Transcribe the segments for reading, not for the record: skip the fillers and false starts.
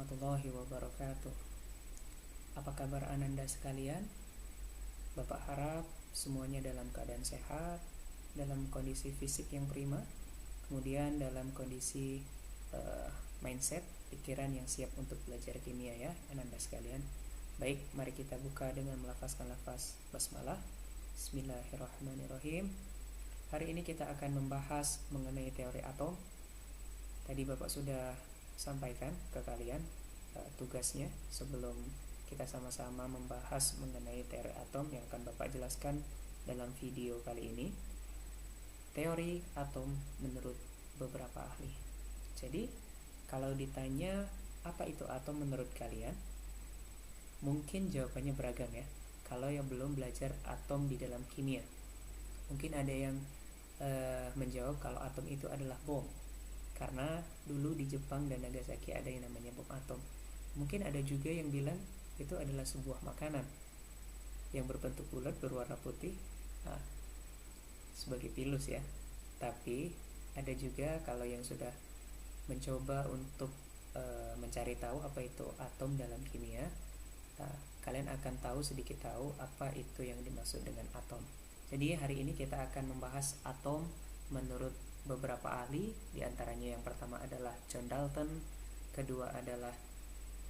warahmatullahi wabarakatuh. Apa kabar Ananda sekalian? Bapak harap semuanya dalam keadaan sehat, dalam kondisi fisik yang prima, kemudian dalam kondisi mindset, pikiran yang siap untuk belajar kimia ya Ananda sekalian. Baik, mari kita buka dengan melafazkan lafaz basmalah. Bismillahirrahmanirrahim. Hari ini kita akan membahas mengenai teori atom. Tadi Bapak sudah sampaikan ke kalian tugasnya sebelum kita sama-sama membahas mengenai teori atom yang akan Bapak jelaskan dalam video kali ini. Teori atom menurut beberapa ahli. Jadi, kalau ditanya apa itu atom menurut kalian, mungkin jawabannya beragam ya. Kalau yang belum belajar atom di dalam kimia, mungkin ada yang menjawab kalau atom itu adalah bom, karena dulu di Jepang dan Nagasaki ada yang namanya bom atom. Mungkin ada juga yang bilang itu adalah sebuah makanan yang berbentuk bulat berwarna putih, sebagai pilus ya. Tapi ada juga kalau yang sudah mencoba untuk mencari tahu apa itu atom dalam kimia, kalian akan sedikit tahu apa itu yang dimaksud dengan atom. Jadi hari ini kita akan membahas atom menurut beberapa ahli. Di antaranya yang pertama adalah John Dalton, kedua adalah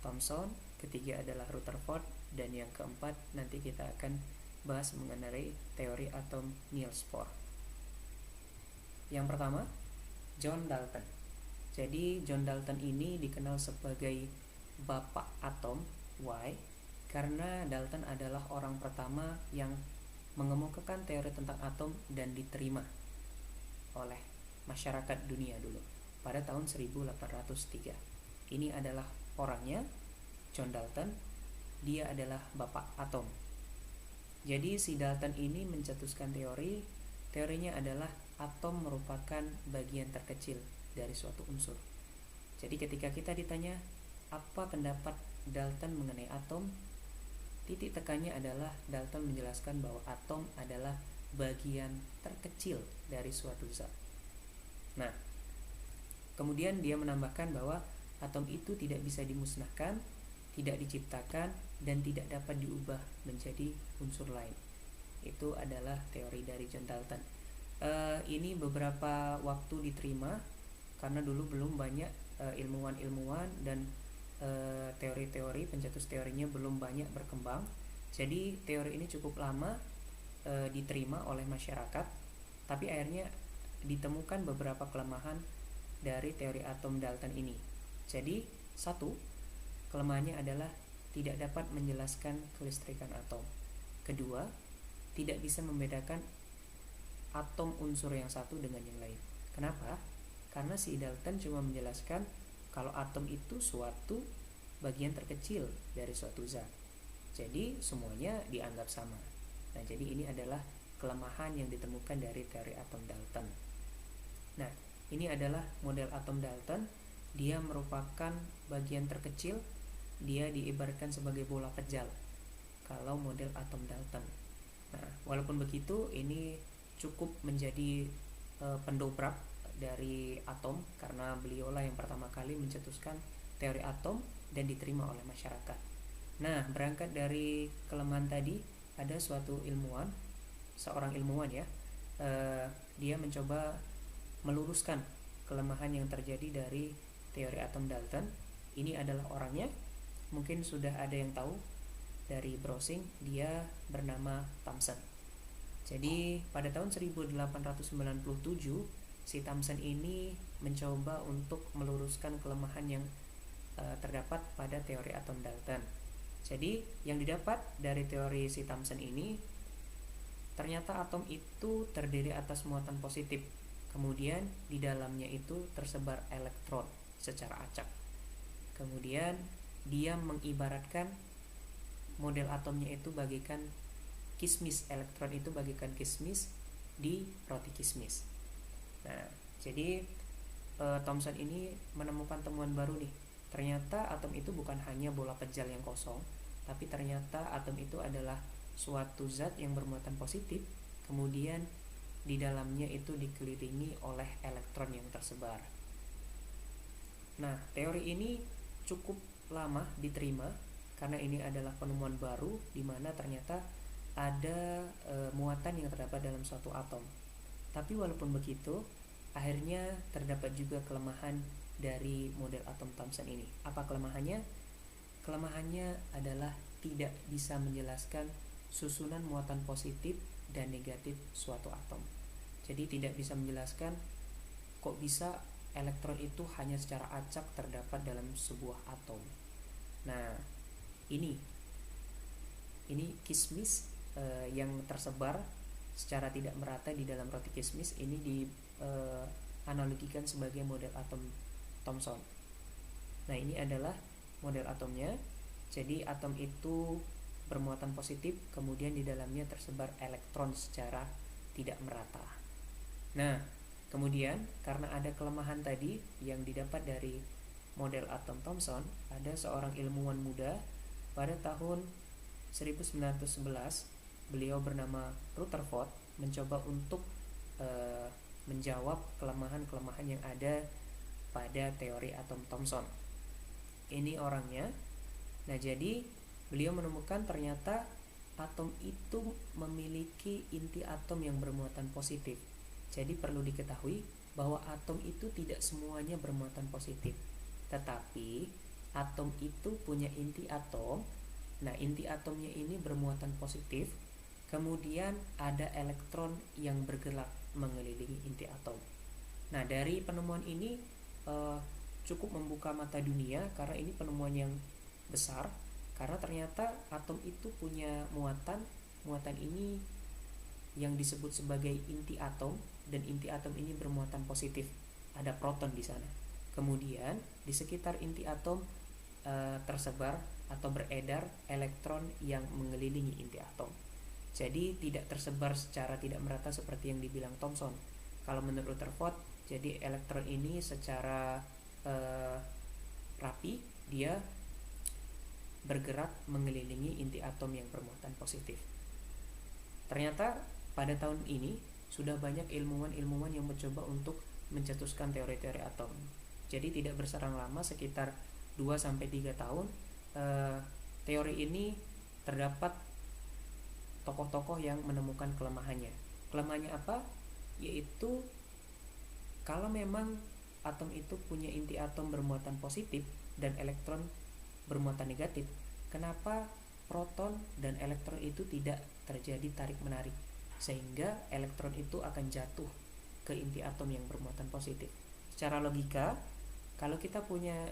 Thomson, ketiga adalah Rutherford, dan yang keempat nanti kita akan bahas mengenai teori atom Niels Bohr. Yang pertama, John Dalton. Jadi John Dalton ini dikenal sebagai bapak atom. Why? Karena Dalton adalah orang pertama yang mengemukakan teori tentang atom dan diterima oleh masyarakat dunia dulu pada tahun 1803. Ini adalah orangnya, John Dalton. Dia adalah bapak atom. Jadi si Dalton ini mencetuskan teorinya adalah atom merupakan bagian terkecil dari suatu unsur. Jadi ketika kita ditanya apa pendapat Dalton mengenai atom, titik tekannya adalah Dalton menjelaskan bahwa atom adalah bagian terkecil dari suatu zat. Nah, kemudian dia menambahkan bahwa atom itu tidak bisa dimusnahkan, tidak diciptakan, dan tidak dapat diubah menjadi unsur lain. Itu adalah teori dari John Dalton. Ini beberapa waktu diterima karena dulu belum banyak ilmuwan-ilmuwan dan teori-teori, pencetus teorinya belum banyak berkembang. Jadi teori ini cukup lama diterima oleh masyarakat, tapi akhirnya ditemukan beberapa kelemahan dari teori atom Dalton ini. Jadi, satu, kelemahannya adalah tidak dapat menjelaskan kelistrikan atom. Kedua, tidak bisa membedakan atom unsur yang satu dengan yang lain. Kenapa? Karena si Dalton cuma menjelaskan kalau atom itu suatu bagian terkecil dari suatu zat. Jadi, semuanya dianggap sama. Nah, jadi ini adalah kelemahan yang ditemukan dari teori atom Dalton. Nah, ini adalah model atom Dalton. Dia merupakan bagian terkecil. Dia diibaratkan sebagai bola kejal kalau model atom Dalton. Nah, walaupun begitu, ini cukup menjadi pendobrak dari atom karena beliaulah yang pertama kali mencetuskan teori atom dan diterima oleh masyarakat. Nah, berangkat dari kelemahan tadi, ada seorang ilmuwan ya, dia mencoba meluruskan kelemahan yang terjadi dari teori atom Dalton. Ini adalah orangnya, mungkin sudah ada yang tahu dari browsing, dia bernama Thomson. Jadi pada tahun 1897 si Thomson ini mencoba untuk meluruskan kelemahan yang terdapat pada teori atom Dalton. Jadi yang didapat dari teori si Thomson ini, ternyata atom itu terdiri atas muatan positif. Kemudian di dalamnya itu tersebar elektron secara acak. Kemudian dia mengibaratkan model atomnya itu bagaikan kismis, elektron itu bagaikan kismis di roti kismis. Nah, jadi Thomson ini menemukan temuan baru nih. Ternyata atom itu bukan hanya bola kejal yang kosong, tapi ternyata atom itu adalah suatu zat yang bermuatan positif, kemudian di dalamnya itu dikelilingi oleh elektron yang tersebar. Nah, teori ini cukup lama diterima karena ini adalah penemuan baru di mana ternyata ada muatan yang terdapat dalam suatu atom. Tapi walaupun begitu, akhirnya terdapat juga kelemahan dari model atom Thomson ini. Apa kelemahannya? Kelemahannya adalah tidak bisa menjelaskan susunan muatan positif dan negatif suatu atom. Jadi tidak bisa menjelaskan kok bisa elektron itu hanya secara acak terdapat dalam sebuah atom. Nah, ini kismis yang tersebar secara tidak merata di dalam roti kismis ini dianalogikan sebagai model atom Thomson. Nah, ini adalah model atomnya. Jadi atom itu bermuatan positif, kemudian di dalamnya tersebar elektron secara tidak merata. Nah, kemudian karena ada kelemahan tadi yang didapat dari model atom Thomson, ada seorang ilmuwan muda pada tahun 1911, beliau bernama Rutherford, mencoba untuk menjawab kelemahan-kelemahan yang ada pada teori atom Thomson. Ini orangnya. Nah, jadi beliau menemukan ternyata atom itu memiliki inti atom yang bermuatan positif. Jadi perlu diketahui bahwa atom itu tidak semuanya bermuatan positif, tetapi atom itu punya inti atom. Nah, inti atomnya ini bermuatan positif, kemudian ada elektron yang bergerak mengelilingi inti atom. Nah, dari penemuan ini cukup membuka mata dunia karena ini penemuan yang besar, karena ternyata atom itu punya muatan ini yang disebut sebagai inti atom, dan inti atom ini bermuatan positif, ada proton di sana. Kemudian di sekitar inti atom tersebar atau beredar elektron yang mengelilingi inti atom. Jadi tidak tersebar secara tidak merata seperti yang dibilang Thomson. Kalau menurut Rutherford, jadi elektron ini secara rapi dia bergerak mengelilingi inti atom yang bermuatan positif. Ternyata pada tahun ini sudah banyak ilmuwan-ilmuwan yang mencoba untuk mencetuskan teori-teori atom. Jadi tidak berserang lama, sekitar 2-3 tahun teori ini terdapat tokoh-tokoh yang menemukan kelemahannya. Kelemahannya apa? Yaitu kalau memang atom itu punya inti atom bermuatan positif dan elektron bermuatan negatif, kenapa proton dan elektron itu tidak terjadi tarik-menarik sehingga elektron itu akan jatuh ke inti atom yang bermuatan positif? Secara logika, kalau kita punya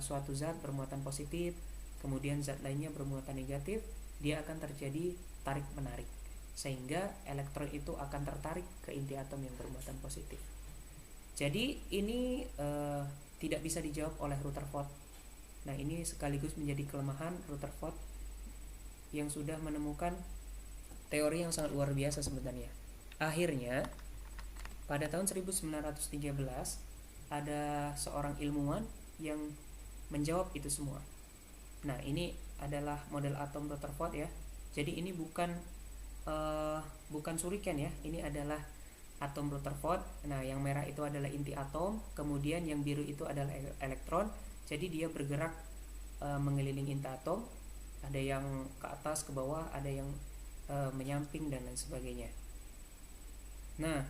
suatu zat bermuatan positif, kemudian zat lainnya bermuatan negatif, dia akan terjadi tarik-menarik sehingga elektron itu akan tertarik ke inti atom yang bermuatan positif. Jadi ini tidak bisa dijawab oleh Rutherford. Nah, ini sekaligus menjadi kelemahan Rutherford yang sudah menemukan teori yang sangat luar biasa sebenarnya. Akhirnya pada tahun 1913 ada seorang ilmuwan yang menjawab itu semua. Nah, ini adalah model atom Rutherford ya. Jadi ini bukan shuriken ya. Ini adalah atom Rutherford. Nah, yang merah itu adalah inti atom, kemudian yang biru itu adalah elektron. Jadi dia bergerak mengelilingi inti atom. Ada yang ke atas, ke bawah, ada yang menyamping dan lain sebagainya. Nah,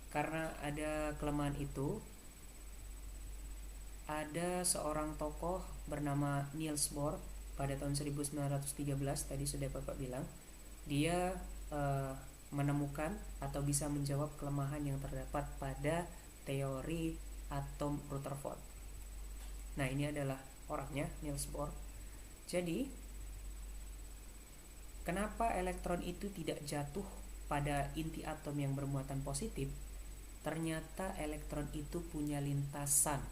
karena ada kelemahan itu, ada seorang tokoh bernama Niels Bohr pada tahun 1913, tadi sudah Bapak bilang, dia menemukan atau bisa menjawab kelemahan yang terdapat pada teori atom Rutherford. Nah, ini adalah orangnya, Niels Bohr. Jadi kenapa elektron itu tidak jatuh pada inti atom yang bermuatan positif? Ternyata elektron itu punya lintasan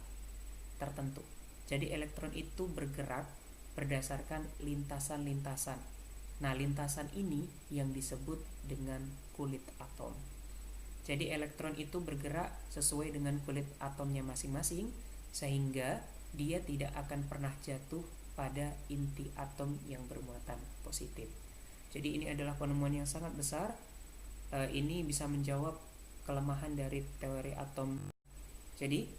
tertentu. Jadi elektron itu bergerak berdasarkan lintasan-lintasan. Nah, lintasan ini yang disebut dengan kulit atom. Jadi elektron itu bergerak sesuai dengan kulit atomnya masing-masing, sehingga dia tidak akan pernah jatuh pada inti atom yang bermuatan positif. Jadi ini adalah penemuan yang sangat besar. Ini bisa menjawab kelemahan dari teori atom. Jadi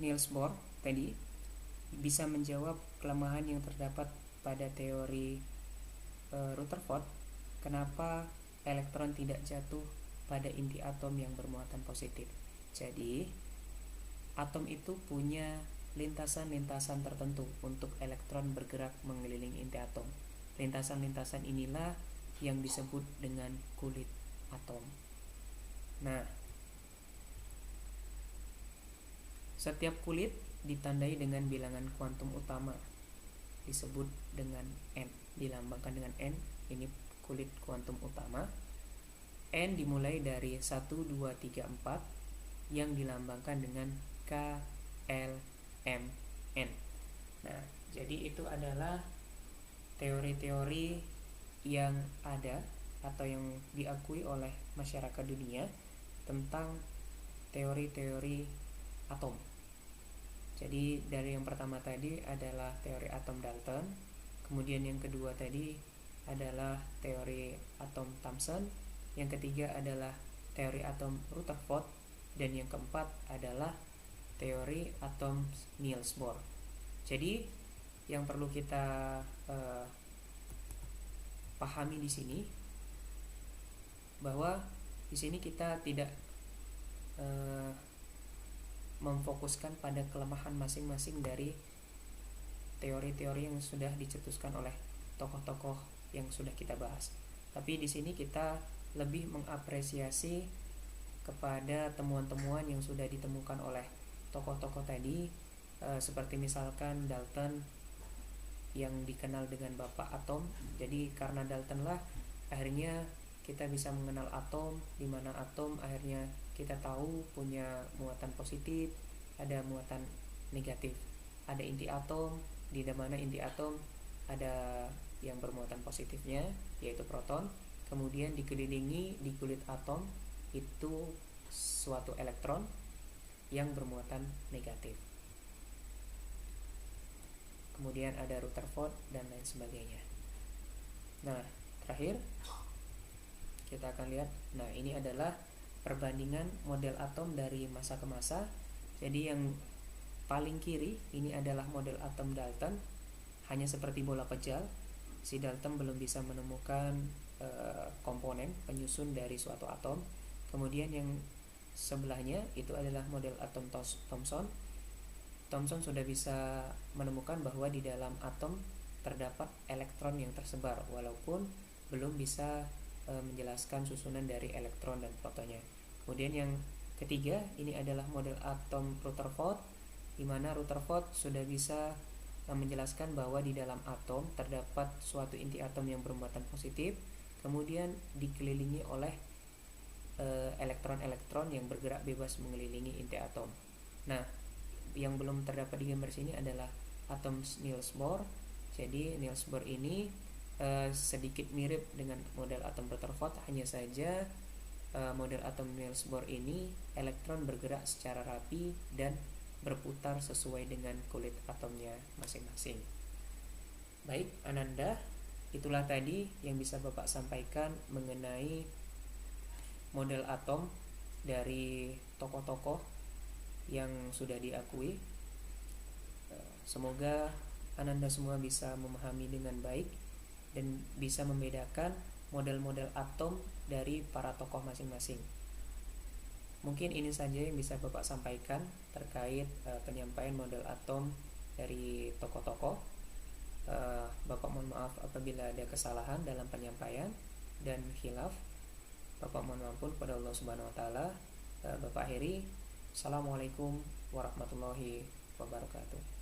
Niels Bohr tadi bisa menjawab kelemahan yang terdapat pada teori Rutherford, kenapa elektron tidak jatuh pada inti atom yang bermuatan positif. Jadi, atom itu punya lintasan-lintasan tertentu untuk elektron bergerak mengelilingi inti atom. Lintasan-lintasan inilah yang disebut dengan kulit atom. Nah, setiap kulit ditandai dengan bilangan kuantum utama, disebut dengan N, dilambangkan dengan N. Ini kulit kuantum utama. N dimulai dari 1, 2, 3, 4 yang dilambangkan dengan K, L, M, N. Nah, jadi itu adalah teori-teori yang ada atau yang diakui oleh masyarakat dunia tentang teori-teori atom. Jadi dari yang pertama tadi adalah teori atom Dalton, kemudian yang kedua tadi adalah teori atom Thomson, yang ketiga adalah teori atom Rutherford, dan yang keempat adalah teori atom Niels Bohr. Jadi yang perlu kita pahami di sini bahwa di sini kita tidak memfokuskan pada kelemahan masing-masing dari teori-teori yang sudah dicetuskan oleh tokoh-tokoh yang sudah kita bahas. Tapi di sini kita lebih mengapresiasi kepada temuan-temuan yang sudah ditemukan oleh tokoh-tokoh tadi, seperti misalkan Dalton yang dikenal dengan Bapak Atom. Jadi karena Dalton lah akhirnya kita bisa mengenal atom, di mana atom akhirnya kita tahu punya muatan positif, ada muatan negatif. Ada inti atom, di mana inti atom ada yang bermuatan positifnya, yaitu proton. Kemudian dikelilingi di kulit atom itu suatu elektron yang bermuatan negatif. Kemudian ada Rutherford dan lain sebagainya. Nah, terakhir kita akan lihat. Nah, ini adalah perbandingan model atom dari masa ke masa. Jadi yang paling kiri ini adalah model atom Dalton, hanya seperti bola pejal. Si Dalton belum bisa menemukan komponen penyusun dari suatu atom. Kemudian yang sebelahnya itu adalah model atom Thomson. Thomson sudah bisa menemukan bahwa di dalam atom terdapat elektron yang tersebar, walaupun belum bisa menjelaskan susunan dari elektron dan protonnya. Kemudian yang ketiga ini adalah model atom Rutherford, di mana Rutherford sudah bisa menjelaskan bahwa di dalam atom terdapat suatu inti atom yang bermuatan positif, kemudian dikelilingi oleh elektron-elektron yang bergerak bebas mengelilingi inti atom. Nah, yang belum terdapat di gambar sini adalah atom Niels Bohr. Jadi Niels Bohr ini sedikit mirip dengan model atom Rutherford, hanya saja model atom Niels Bohr ini elektron bergerak secara rapi dan berputar sesuai dengan kulit atomnya masing-masing. Baik, Ananda, itulah tadi yang bisa Bapak sampaikan mengenai model atom dari tokoh-tokoh yang sudah diakui. Semoga Ananda semua bisa memahami dengan baik dan bisa membedakan model-model atom dari para tokoh masing-masing. Mungkin ini saja yang bisa Bapak sampaikan terkait penyampaian model atom dari tokoh-tokoh. Bapak mohon maaf apabila ada kesalahan dalam penyampaian dan khilaf. Bapak mohon ampun kepada Allah Subhanahu wa taala. Bapak akhiri. Assalamualaikum warahmatullahi wabarakatuh.